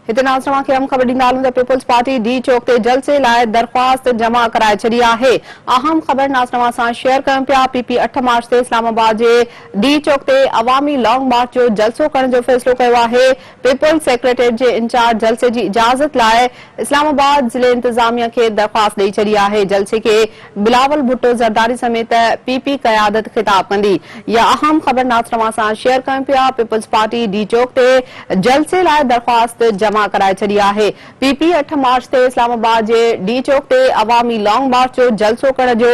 हिते नाज़रीन खे अहम ख़बर ॾींदा पीपल्स पार्टी डी चौक ते जलसे लाइ दरख़्वास्त जमा कराए छॾी आहे। अहम ख़बर नाज़रीन सां शेयर कयूं पिया। पीपी 8 मार्च ते इस्लामाबाद जे डी चौक ते अवामी लॉन्ग मार्च जो जलसो करण जो फ़ैसिलो कयो आहे। पीपल्स सेक्रेटरीट जे इंचार्ज जलसे जी इजाज़त लाइ इस्लामाबाद ज़िले इंतज़ामिया खे दरख़्वास्त ॾेई छॾी आहे। जलसे खे बिलावल भुट्टो ज़रदारी समेत पीपी क़यादत ख़िताब कंदी। इहा अहम ख़बर नाज़रीन सां शेयर कयूं पिया। पीपल्स पार्टी डी चौक ते जलसे लाइ दरख़्वास्त जमा कराए छॾी आहे। पीपी 8 मार्च ते इस्लामाबाद जे डी चौक ते अवामी लॉन्ग मार्च जो जलसो करण जो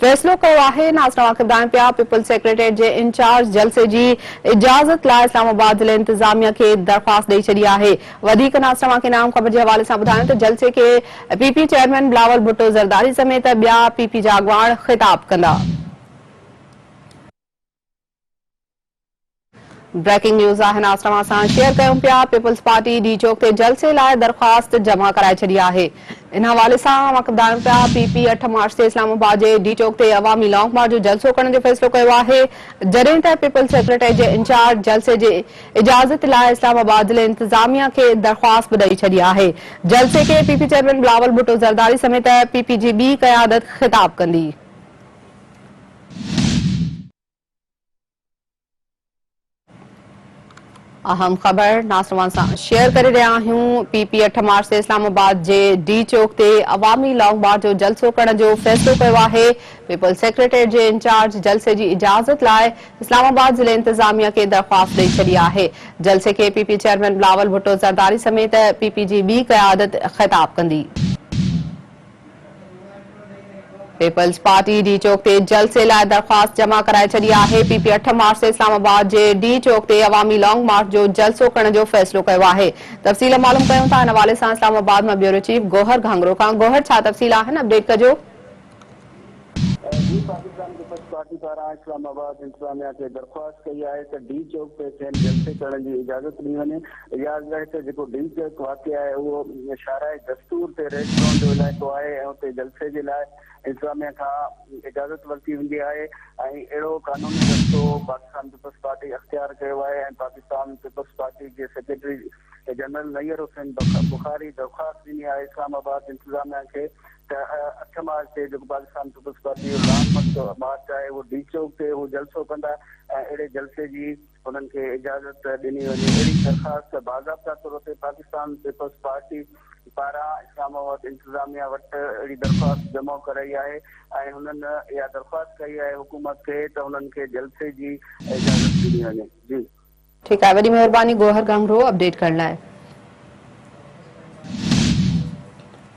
फ़ैसिलो कयो आहे। नाज़रीन खे ॿुधायूं पिया पीपल्स सेक्रेटरीट जे इंचार्ज जलसे जी इजाज़त लाइ इस्लामाबाद ज़िले इंतज़ामिया खे दरख़्वास्त ॾेई छॾी आहे। वधीक नाज़रीन खे नाम ख़बर जे हवाले सां ॿुधायूं त जलसे खे पीपी चेयरमैन बिलावल भुट्टो ज़रदारी समेत ॿिया पीपी जा अॻवान ख़िताब कंदा। ब्रेकिंग न्यूज़ आहे नाज़रीन सां शेयर कयूं पिया। पीपल्स पार्टी डी चौक ते जलसे लाइ दरख़्वास्त जमा कराए छॾी आहे। इन हवाले सां ॿुधायूं पिया पीपी 8 मार्च ते इस्लामाबाद जे डी चौक ते अवामी लॉन्ग मार्च जो जलसो करण जो फ़ैसिलो कयो आहे। जॾहिं त पीपल्स सेक्रेटरी जे इंचार्ज जलसे जे इजाज़त लाइ इस्लामाबाद ज़िले इंतज़ामिया खे दरख़्वास्त ॾेई छॾी आहे। जलसे खे पीपी चेयरमैन बिलावल भुट्टो ज़रदारी समेत पीपी जी ॿी क़यादत ख़िताब कंदी। अहम ख़बर नाज़रीन सां शेयर करे रहिया आहियूं। पीपी 8 मार्च ते इस्लामाबाद जे डी चौक ते अवामी लॉन्ग मार्च जो जलसो करण जो फ़ैसिलो कयो आहे। पीपल्स सेक्रेटरीट जे इंचार्ज जलसे जी इजाज़त लाइ इस्लामाबाद ज़िले इंतज़ामिया खे दरख़्वास्त ॾेई छॾी आहे। जलसे खे पीपी चेयरमैन बिलावल भुट्टो ज़रदारी समेत पीपी जी ॿी क़यादत ख़िताब कंदी। पीपल्स पार्टी डी चौक ते जलसे लाइ दरख़्वास्त जमा कराए छॾी आहे। पीपी 8 मार्च ते इस्लामाबाद जे डी चौक ते अवामी लॉन्ग मार्च जो जलसो करण जो फ़ैसिलो कयो आहे। तफ़सील मालूम कयूं था इन हवाले सां इस्लामाबाद मां ब्यूरो चीफ गोहर घांगरो खां। गोहर, छा तफ़सील आहिनि, अपडेट कजो। जी, पाकिस्तान पीपल्स पार्टी पारां इस्लामाबाद इंतज़ामिया खे दरख़्वास्त कई आहे त डी चौक ते थियनि जलसे करण जी इजाज़त ॾिनी वञे। इजाज़त आहे त जेको डी चौक वाक़िआ आहे उहो शाराए दस्तूर ते रेस्टोरेंट जो इलाइक़ो आहे ऐं उते जलसे जे लाइ इंतज़ामिया खां इजाज़त वरिती वेंदी आहे ऐं अहिड़ो कानूनी रस्तो पाकिस्तान पीपल्स पार्टी अख़्तियार कयो आहे ऐं पाकिस्तान पीपल्स पार्टी जे सेक्रेटरी जनरल नैयर हुसैन बुखारी दरख़्वास्त ॾिनी आहे इस्लामाबाद इंतज़ामिया खे त 8 मार्च ते जेको पाकिस्तान पीपल्स पार्टी जो लॉन्ग मार्च आहे उहो डी चौक ते हू जलसो कंदा ऐं अहिड़े जलसे जी हुननि खे इजाज़त ॾिनी वञे। अहिड़ी दरख़्वास्त बाज़ाब्ता तौर ते पाकिस्तान पीपल्स पार्टी पारां इस्लामाबाद इंतज़ामिया वटि अहिड़ी दरख़्वास्त जमा कराई आहे ऐं हुननि इहा दरख़्वास्त कई आहे हुकूमत खे त हुननि खे जलसे जी इजाज़त ॾिनी वञे। जी ठीकु आहे, वॾी महिरबानी गोहर घांगरो अपडेट करण लाइ।